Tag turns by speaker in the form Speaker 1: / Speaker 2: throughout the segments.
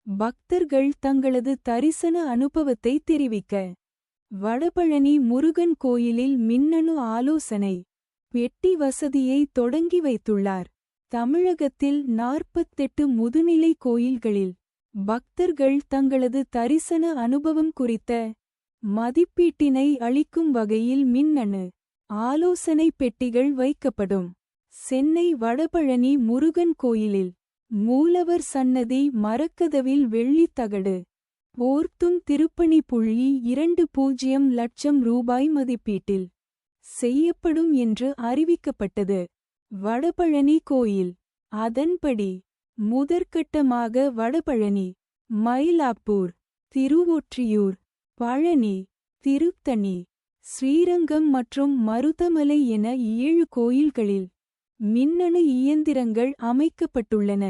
Speaker 1: பக்தர்கள் தங்களது தரிசன அனுபவத்தை தெரிவிக்க வடபழனி முருகன் கோயிலில் மின்னணு ஆலோசனை பெட்டி வசதியை தொடங்கி வைத்துள்ளார். தமிழகத்தில் 48 முதுநிலை கோயில்களில் பக்தர்கள் தங்களது தரிசன அனுபவம் குறித்த மதிப்பீட்டினை அளிக்கும் வகையில் மின்னணு ஆலோசனை பெட்டிகள் வைக்கப்படும். சென்னை வடபழனி முருகன் கோயிலில் மூலவர் சன்னதி மரக்கதவில் வெள்ளித் தகடு போர்த்தும் திருப்பணி புள்ளி 20 லட்சம் ரூபாய் மதிப்பீட்டில் செய்யப்படும் என்று அறிவிக்கப்பட்டது. வடபழனி கோயில் அதன்படி முதற்கட்டமாக வடபழனி, மயிலாப்பூர், திருவொற்றியூர், பழனி, திருத்தணி, ஸ்ரீரங்கம் மற்றும் மருதமலை என 7 கோயில்களில் மின்னணு இயந்திரங்கள் அமைக்கப்பட்டுள்ளன.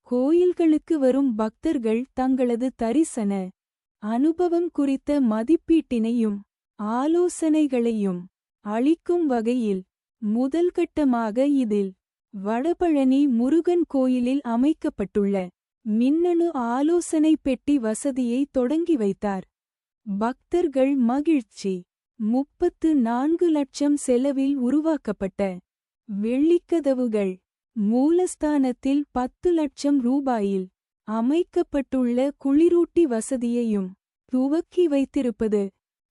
Speaker 1: கோயில்களுக்கு வரும் பக்தர்கள் தங்களது தரிசன அனுபவம் குறித்த மதிப்பீட்டினையும் ஆலோசனைகளையும் அளிக்கும் வகையில் முதல்கட்டமாக இதில் வடபழனி முருகன் கோயிலில் அமைக்கப்பட்டுள்ள மின்னணு ஆலோசனை பெட்டி வசதியை தொடங்கி வைத்தார். பக்தர்கள் மகிழ்ச்சி. 34 லட்சம் செலவில் உருவாக்கப்பட்ட வெள்ளிக்கதவுகள் மூலஸ்தானத்தில் 10 லட்சம் ரூபாயில் அமைக்கப்பட்டுள்ள குளிரூட்டி வசதியையும் துவக்கி வைத்திருப்பது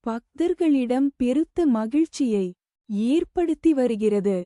Speaker 1: பக்தர்களிடம் பெருத்த மகிழ்ச்சியை ஏற்படுத்தி வருகிறது.